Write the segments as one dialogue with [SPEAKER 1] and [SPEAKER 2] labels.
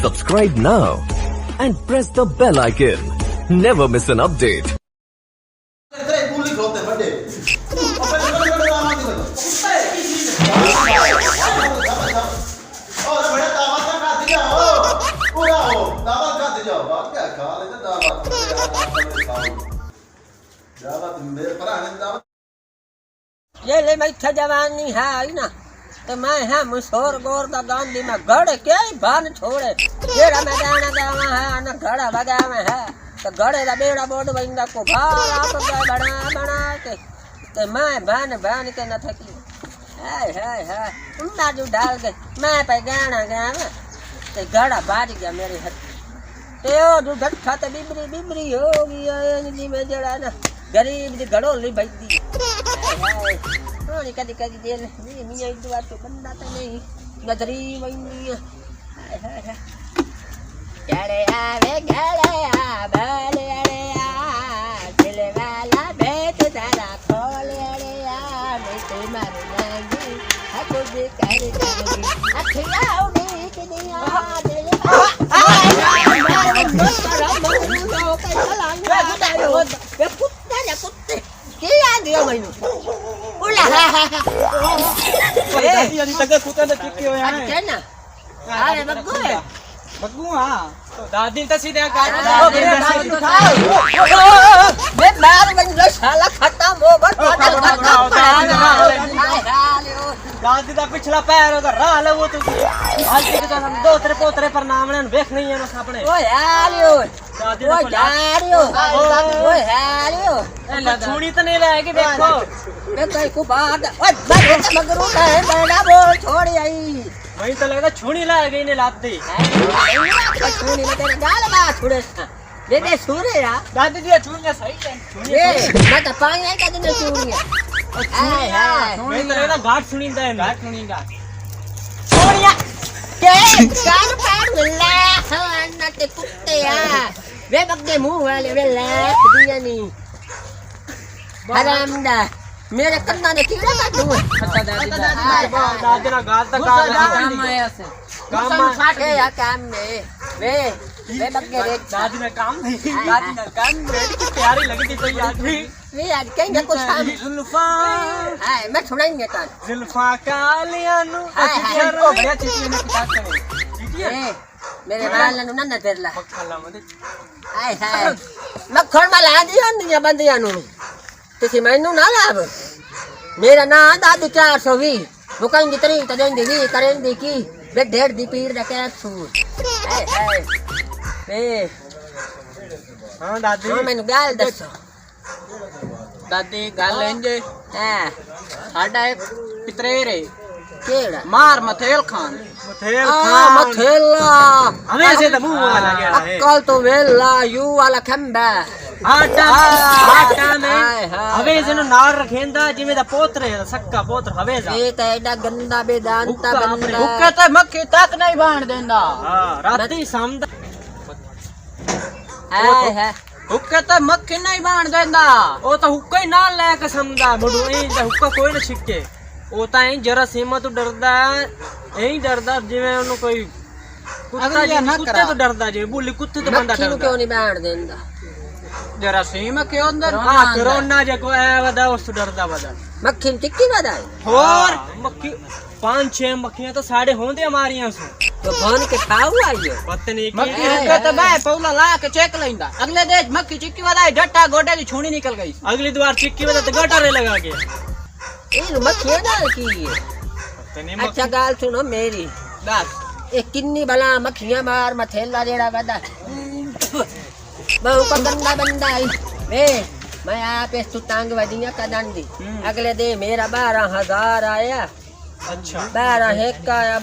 [SPEAKER 1] Subscribe now and press the bell icon. Never miss an update.
[SPEAKER 2] ये ले मैं था जवानी है आई ना तो मैं है मुसोर गोर दा गांधी में गड़ के भान छोड़े जेड़ा मैं गाना गावा है ना घड़ा बगा में है तो घड़े दा बेड़ा बोड बंदा को भार आप बना बना के तो मैं भान भान के न थकी हाय हाय हाय उन्ना जो डाल के मैं पे गाना गावा तो घड़ा बाज गया मेरे हाथ ते ओ जो धक्का तो बिबरी बिबरी हो गई जी में जड़ा ना गरीब दी घड़ो ली भाई दी कदी कदी दिल मियाँ इधर तो बंदा तो नहीं नजरी वही गले आवे भले अरे दिल वाला बेट दादा खोले अरे मैं तो मर जाऊंगी हको दे कर दूंगी अखियाँ उड़ी कि दिया दिल कुत्ते क्या दिया मैंने उला
[SPEAKER 3] दादी अभी तक कुत्ता तो चिक्की हो है
[SPEAKER 2] क्या ना अरे
[SPEAKER 3] बग्गू हां तो दादी तो सीधे काट
[SPEAKER 2] मैं मार बन गया साला खत्म हो
[SPEAKER 3] दादी का पिछला पैर उधर रहा ले वो तो आज के तो हम दो तेरे पोतरे पर नाम ने देख नहीं है ना सापने
[SPEAKER 2] ओ यारियो
[SPEAKER 3] दादी
[SPEAKER 2] ओ यारियो ओ यारियो
[SPEAKER 3] छुरी तो नहीं लाएगी देखो
[SPEAKER 2] मैं कहीं को बात ओए मगरू है बड़ा बोल छोड़ आई
[SPEAKER 3] वही तो लगता छुरी लाएगी इन्हें लात दी
[SPEAKER 2] छुरी में तेरे गाल बात छुड़े दे सूरे यार
[SPEAKER 3] दादी जी छुरियां सही है
[SPEAKER 2] ये मैं तो पानी नहीं कहते ने छुरियां हाय हाय
[SPEAKER 3] मैं तो लगता घाट सुनींदा है घाट सुनींदा
[SPEAKER 2] छोड़िया के कान पैर मिला अन्ना ते कुत्ते यार वे बग्गे मुंह वाले वे लाख दिया नहीं हरामदा मेरे कंधा ने कीड़ा काट दूं अच्छा
[SPEAKER 3] दादी ना गाल तक
[SPEAKER 2] काम आया से काम के या काम में वे बग्गे रे
[SPEAKER 3] दादी ने काम नहीं दादी ने काम मेरी की प्यारी लगी थी याद भी
[SPEAKER 2] वे आज कहीं कुछ काम
[SPEAKER 3] जुल्फा
[SPEAKER 2] हाय मैं छुड़ाएंगे कान
[SPEAKER 3] जुल्फा कालिया नु को बढ़िया चीटी ने किताब करे चीटी है
[SPEAKER 2] मेरे बाल नु ना तेरला
[SPEAKER 3] मक्खला मदे
[SPEAKER 2] हाय हाय मक्खन में ला दिया नहीं बंदिया नु किसी मैनू ना लाभ मेरा ना दादी 420 वो कहीं तरी तो देंदी भी करेंदी की वे 1.5 दी पीर दा कैप्सूल हाय हाय ए
[SPEAKER 3] हां दादी
[SPEAKER 2] हां मैनू गाल दसो
[SPEAKER 3] दादी गाल लेंजे
[SPEAKER 2] हां
[SPEAKER 3] साडा एक पितरे रे
[SPEAKER 2] केड़ा
[SPEAKER 3] मार मथेल खान
[SPEAKER 2] मथेला
[SPEAKER 3] हमें से तो मुंह वाला गया है
[SPEAKER 2] अक्कल तो वेला यू वाला खंबा
[SPEAKER 3] आटा में हवे जनो नार रखेंदा जिमे दा पोतरे सक्का पोतर हवे जा
[SPEAKER 2] ये तो एडा गंदा बेदांता बंदा
[SPEAKER 3] हुक्के ते मक्खी तक नहीं बांध देंदा हां राती शाम
[SPEAKER 2] हाय हाय
[SPEAKER 3] हुक्के ते मक्खी नहीं बांध देंदा ओ तो हुक्का ही ना ले के समझदा बड़ू ए हुक्का कोई ना छिके ओ ता ही जरा सीमा तो डरदा एही डरदा जिवे ओनु कोई कुत्ता जी कुत्ते तो डरदा जे बोली कुत्ते तो बंदा डरदा
[SPEAKER 2] क्यों नहीं बांध देंदा
[SPEAKER 3] जरा सीमा के अंदर हां कोरोना जे को है वदा उस डरदा वदा
[SPEAKER 2] मक्खी टिक्की बदाई
[SPEAKER 3] और मक्खी 5-6 मक्खियां तो साढ़े होंदे हमारियां से
[SPEAKER 2] तो भन के खाऊ आइयो
[SPEAKER 3] पता नहीं
[SPEAKER 4] मक्खी हुक्के तो मैं पौला ला के चेक लेंदा अगले देश मक्खी चिक्की वाला डट्टा गोडे की छुनी निकल गई
[SPEAKER 3] अगली द्वार चिक्की वदा तो गटारे लगा गया
[SPEAKER 2] इन मक्खियां डाल की
[SPEAKER 3] पता नहीं
[SPEAKER 2] अच्छा गाल सुनो मेरी
[SPEAKER 3] दस
[SPEAKER 2] ए किन्नी भला मक्खियां मार मथेला जेड़ा वदा बहु का गंदा बंदा है वे मैं आप इस टांग वदियां कदन दी अगले दे मेरा 12,000 आया
[SPEAKER 3] अच्छा
[SPEAKER 2] 12 हिक आया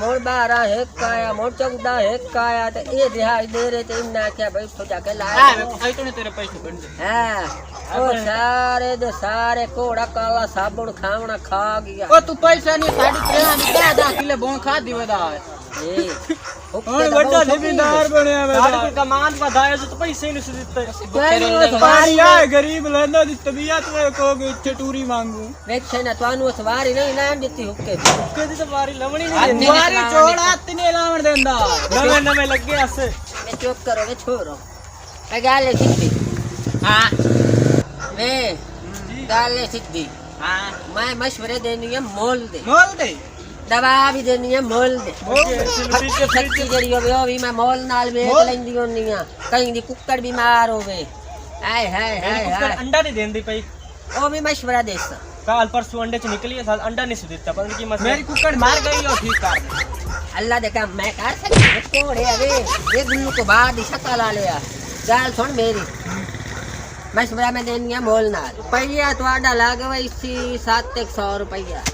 [SPEAKER 2] मोर 12 हिक आया मोर 14 हिक आया तो ये दिहाड़ी दे रहे थे इन्ना क्या भाई तो जाके लाया
[SPEAKER 3] आई तो तेरे पैसे बन गए
[SPEAKER 2] हां ओ सारे दे सारे कोड़ा काला साबुन खावना खा गया
[SPEAKER 4] ओ तू पैसा नहीं साड़ी 3 10 किलो बों खा दी वदा
[SPEAKER 2] ए हुक्के दा बहुत
[SPEAKER 5] ਜ਼ਿਮੀਂਦਾਰ ਬਣਿਆ ਵੇ
[SPEAKER 3] ਸਾਡੇ ਕੋਲ ਕਮਾਨ ਵਧਾਇਆ ਤੇ ਪੈਸੇ ਨਹੀਂ ਸੀ ਦਿੱਤੇ
[SPEAKER 5] ਸਵਾਰੀ ਆ ਗਰੀਬ ਲੈਂਦਾ ਦੀ ਤਬੀਅਤ ਵੇ ਕੋ ਕਿ ਇੱਥੇ ਟੂਰੀ ਮੰਗੂ
[SPEAKER 2] ਵੇਖੇ ਨਾ ਤੁਹਾਨੂੰ ਸਵਾਰੀ ਨਹੀਂ ਲੈਣ ਦਿੱਤੀ ਹੁੱਕੇ
[SPEAKER 3] ਹੁੱਕੇ ਦੀ ਤਾਂ ਵਾਰੀ ਲਵਣੀ ਨਹੀਂ ਦਿੰਦੀ
[SPEAKER 5] ਸਵਾਰੀ ਚੋੜ ਹੱਥ ਨਹੀਂ ਲਾਵਣ ਦਿੰਦਾ
[SPEAKER 3] ਨਵੇਂ ਨਵੇਂ ਲੱਗੇ ਅਸੇ
[SPEAKER 2] वे चुप करो वे छोड़ो ए गाले सीधी
[SPEAKER 4] हाँ
[SPEAKER 2] वे गाले सीधी
[SPEAKER 4] हाँ
[SPEAKER 2] मैं मशवरे देनी है मोल दे
[SPEAKER 5] ਮੋਲ ਦੇ
[SPEAKER 2] दवा भी देनी है मोल दे सच्ची जड़ी होवे ओ भी मैं मोल नाल बेच लैंदी होनी आ कहीं दी कुक्कड़ बीमार होवे हाय हाय हाय
[SPEAKER 3] ਕੁੱਕੜ
[SPEAKER 2] हाय
[SPEAKER 3] ਅੰਡਾ ਨਹੀਂ ਦਿੰਦੀ ਪਈ
[SPEAKER 2] ओ भी मशवरा दे सा
[SPEAKER 3] ਕੱਲ ਪਰਸੋਂ ਅੰਡੇ ਚ ਨਿਕਲੀ ਸਾਲ ਅੰਡਾ ਨਹੀਂ ਸੀ ਦਿੱਤਾ ਪਤਾ ਨਹੀਂ ਕੀ ਮਸਲਾ
[SPEAKER 5] ਮੇਰੀ ਕੁੱਕੜ ਮਾਰ ਗਈ ਉਹ ਠੀਕ ਕਰ ਦੇ
[SPEAKER 2] अल्लाह दे काम मैं कर सकती कोड़े अबे ये गुल्लू को बाद ही शक्ल आ लिया गाल सुन मेरी मशवरा में देनी है मोल नाल रुपया ਤੁਹਾਡਾ ਲੱਗ ਵਈ ਸੀ 700 रुपया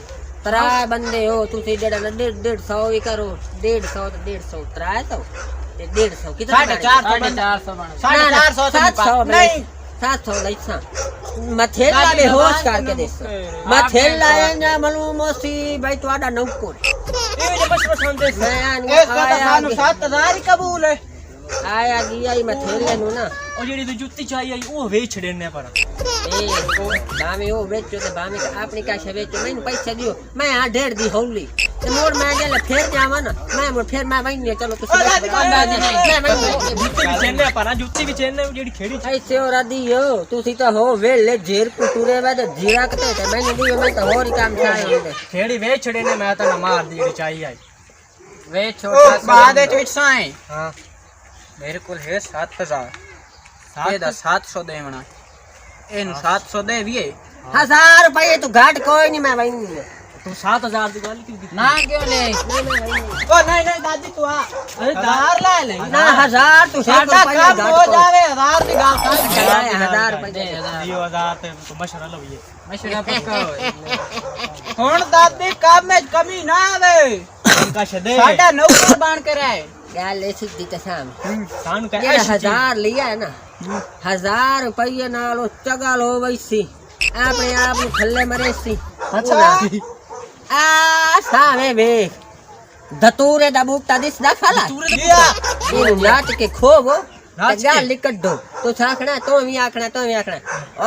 [SPEAKER 2] ਤਰਾ ਬੰਦੇ ਹੋ ਤੁਸੀਂ ਜਿਹੜਾ 150 ਹੀ ਕਰੋ 150 ਤੇ 150 300 ਤੇ 150 ਕਿਤਨਾ
[SPEAKER 4] 450 बन
[SPEAKER 5] 450
[SPEAKER 2] नहीं 700 लैसा मथेला बेहोश करके देसो मथेला ना मालूम सी भाई ਤੁਹਾਡਾ ਨੌਕਰ
[SPEAKER 3] ਇਹ ਜੇ ਬਸ ਬਸ ਹੁੰਦੇ ਸੀ
[SPEAKER 2] मैं
[SPEAKER 5] ਇੱਕ ਤਾਂ ਸਾਨੂੰ 7000 ਹੀ ਕਬੂਲ ਹੈ
[SPEAKER 2] आया गया ही मथेले नु ना
[SPEAKER 3] ਉਹ ਜਿਹੜੀ ਤੂੰ ਜੁੱਤੀ ਚਾਹੀ ਆਈ ਉਹ ਵੇਚ ਛੜਨੇ ਪਰ
[SPEAKER 2] ए बामे ओ बेचो ते बामे अपनी का बेचो मैंने पैसे दियो मैं आ 1.5 दी होली ते मोर मैं गेले फिर जावा ना मैं मोर फिर मैं वही चलो तुसी
[SPEAKER 3] ਜੁੱਤੀ ਵੀ ਛੇਨੇ ਪਰ ਜੁੱਤੀ ਵੀ ਛੇਨੇ ਜਿਹੜੀ ਖੇੜੀ
[SPEAKER 2] ऐसे हो रादी हो तुसी तो हो वेले जेर कुटुरे वे ते जीरा कते ते मैंने दियो मैं तो और ही काम चाहे होंदे
[SPEAKER 3] ਖੇੜੀ ਵੇਚ ਛੜਨੇ ਮੈਂ ਤਾਂ ਮਾਰ ਦੀ ਜਿਹੜੀ ਚਾਹੀ ਆਈ
[SPEAKER 4] वे
[SPEAKER 5] ਉਹ
[SPEAKER 4] छोटा
[SPEAKER 5] ਬਾਅਦ ਵਿੱਚ ਵਿਚਾਂ ਹੈ
[SPEAKER 3] ਹਾਂ
[SPEAKER 5] ਮੇਰੇ ਕੋਲ ਹੈ 7000 ਇਹਦਾ 700 ਦੇਵਣਾ ਇਹਨੂੰ 700 ਦੇ ਵੀ
[SPEAKER 2] 1000 रुपए तू घाट कोई नहीं मैं वही
[SPEAKER 3] ਤੂੰ 7000 ਦੀ ਗੱਲ ਕੀਤੀ
[SPEAKER 4] ना क्यों ले
[SPEAKER 5] ਉਹ ਨਹੀਂ ਨਹੀਂ ਦਾਦੀ ਤੂੰ ਆ
[SPEAKER 3] ਅਰੇ
[SPEAKER 5] ਹਜ਼ਾਰ ਲੈ ਲੈ
[SPEAKER 2] ना 1000 तू
[SPEAKER 5] ਸਾਡਾ ਕੰਮ ਹੋ ਜਾਵੇ 1000 ਦੀ ਗੱਲ ਕਰ
[SPEAKER 2] 1000 रुपए
[SPEAKER 3] ਦਿਓ 1000 ਤੇ ਤੂੰ ਮਸ਼ਰਾ ਲਵੀਏ
[SPEAKER 4] मशरा पक्का हो
[SPEAKER 5] ਹੁਣ ਦਾਦੀ ਕੰਮ ਵਿੱਚ ਕਮੀ ਨਾ ਆਵੇ
[SPEAKER 3] ਕਾ ਛਦੇ
[SPEAKER 5] ਸਾਡਾ ਨੌਕਰ ਬਣ ਕੇ ਰਹੇ
[SPEAKER 2] गाल ऐसी दी कसम
[SPEAKER 3] ਸਾਨੂੰ
[SPEAKER 2] ये
[SPEAKER 3] ਕਹਿ
[SPEAKER 2] 1000 लिया है ना 1000 रुपये नाल चगल हो वैसी अपने आप नु थल्ले मरे सी
[SPEAKER 5] अच्छा
[SPEAKER 2] आ सावे वे धतूरे दा बूटा दिसदा खाला
[SPEAKER 5] लिया
[SPEAKER 2] ये नाच के खोवो गाल लिकट दो तो आखना तो भी आखना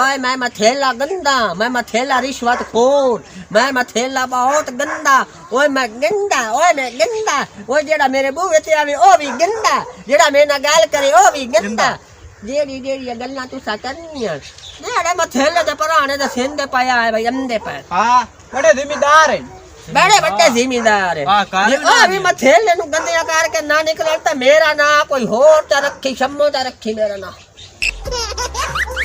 [SPEAKER 2] ओए मैं मथेला गंदा मैं मथेला रिश्वत खोर मैं मथेला बहुत गंदा ओए मैं गंदा ओए जेड़ा मेरे बूहे ते आवे ओ भी गंदा जेड़ा मेरे नाल गाल करे ओ भी गंदा जेड़ी गल्लां तुसा करनियां जेड़ा मथेले दे पुराने दे सिंध पाया है भाई अंधे पर
[SPEAKER 5] हाँ बड़े जिम्मेदार है
[SPEAKER 2] बड़े बड़े जिम्मेदार है
[SPEAKER 3] वाह, कार
[SPEAKER 2] जे ओ भी मथेले नु गंदिया करके ना निकलता मेरा ना कोई होर ता रखी शम्मो ता रखी मेरा ना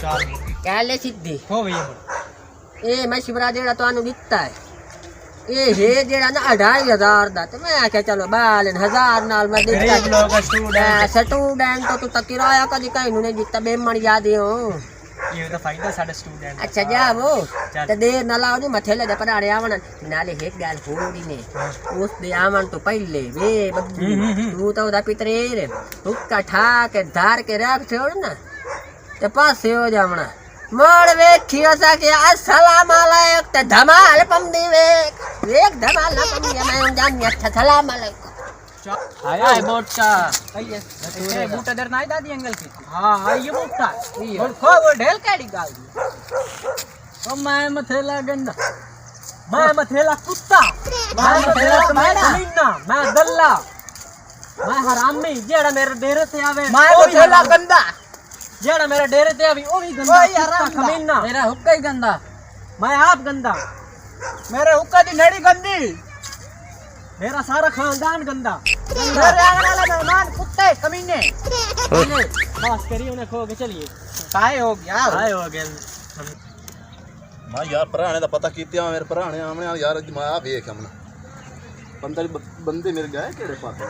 [SPEAKER 3] ਚਾਰ
[SPEAKER 2] कहले सीधी
[SPEAKER 3] ਹੋ ਗਈ ਹੁਣ
[SPEAKER 2] ए मशवरा जेड़ा तानू दिता है ए हे जेड़ा ना 2500 दा ते मैं आखे चलो बालन 1000 नाल मैं
[SPEAKER 3] गरीब
[SPEAKER 2] दिता
[SPEAKER 3] लोग स्टूडेंट
[SPEAKER 2] स्टूडेंट तो तू तक किराया कदी कहीं नु नहीं दिता बेमन याद हो
[SPEAKER 3] ਇਹ ਤਾਂ ਫਾਇਦਾ ਸਾਡੇ स्टूडेंट
[SPEAKER 2] अच्छा जावो
[SPEAKER 3] चल।
[SPEAKER 2] ते देर ना लाओ नी मथेले दे पराड़े आवन नाले एक गाल होड़ी ने उस दे आवन तो पहले वे बद्दू तू तो ओदा पितरेर हुक्का ठा के धार के रख छोड़ ना ते पासे हो जावना मोड़ वेखियो सा के अस्सलाम अलैकुम ते धमाल पमदी एक धमाल ना पमदी मैं जानी अच्छा सलाम अलैकुम
[SPEAKER 4] आया मोटा
[SPEAKER 5] ये बूटा दर नाई दादी अंकल की
[SPEAKER 4] हाँ आइए मोटा
[SPEAKER 5] और खो वो ढेल केड़ी गाल
[SPEAKER 4] तो मैं मथेला गंदा
[SPEAKER 3] ਮੈਂ ਮਥੇਲਾ ਕੁੱਤਾ ਮੈਂ ਮਥੇਲਾ ਕਮੀਨਾ ਮੈਂ ਦੱਲਾ ਮੈਂ ਹਰਾਮੀ ਜਿਹੜਾ ਮੇਰੇ ਡੇਰੇ ਤੇ ਆਵੇ
[SPEAKER 5] मैं
[SPEAKER 3] ਉਹ
[SPEAKER 5] वो
[SPEAKER 3] ਵੀ
[SPEAKER 5] ढेला
[SPEAKER 3] ਹਰਾਮੀ।
[SPEAKER 5] गंदा
[SPEAKER 3] ਜਿਹੜਾ ਮੇਰੇ ਡੇਰੇ ਤੇ ਆਵੇ ਉਹ ਵੀ ਗੰਦਾ
[SPEAKER 5] ओए
[SPEAKER 3] ਕੁੱਤਾ
[SPEAKER 5] हराम
[SPEAKER 3] ਕਮੀਨਾ
[SPEAKER 4] मेरा हुक्का ही गंदा
[SPEAKER 3] ਮੈਂ ਆਪ ਗੰਦਾ
[SPEAKER 5] मेरे हुक्का दी नड़ी गंदी
[SPEAKER 3] ਮੇਰਾ ਸਾਰਾ ਖਾਨਦਾਨ ਗੰਦਾ
[SPEAKER 5] मेरे आंगन वाला मेहमान कुत्ते कमीने
[SPEAKER 3] ਬਸ ਕਰੀ ਉਹਨੇ ਖੋ ਕੇ ਚਲੀਏ
[SPEAKER 5] काय हो गया
[SPEAKER 3] ਆਏ ਹੋ ਗਏ
[SPEAKER 6] ਮੈਂ ਯਾਰ ਭਰਾਣੇ ਦਾ ਪਤਾ ਕੀਤਾ ਮੇਰੇ ਭਰਾਣੇ ਆਮਣੇ ਵਾਲ ਯਾਰ ਮੈਂ ਆ ਵੇਖ ਹਮਣਾ ਬੰਦੇ ਮੇਰੇ ਗਏ ਕਿਹੜੇ ਪਾਸੇ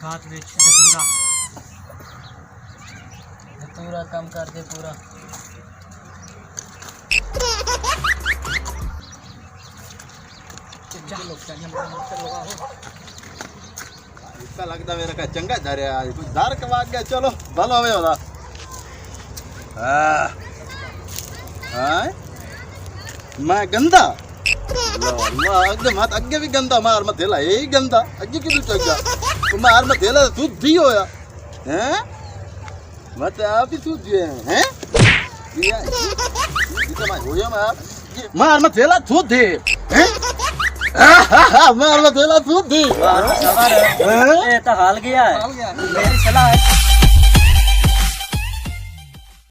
[SPEAKER 3] घाट ਵਿੱਚ ਪੂਰਾ
[SPEAKER 4] पूरा कम कर दे पूरा
[SPEAKER 6] ਇਸਾ ਲੱਗਦਾ ਮੇਰਾ ਕਾ ਚੰਗਾ ਧਰਿਆ ਕੋਈ ਦਰ ਕਵਾ ਗਿਆ ਚਲੋ ਭਲ ਹੋਵੇ ਉਹਦਾ ਹਾਂ मैं गंदा अगे मत अगे भी गंदा मार मत देला यही गंदा अगे कि तू चंगा तो मार मत देला तू दी होया हैं मत आप ही तू दिए हैं ये तो मैं होया मार मत देला तू दे हैं मार मत देला तू दे
[SPEAKER 3] ये तो हाल गया है मेरी सलाह है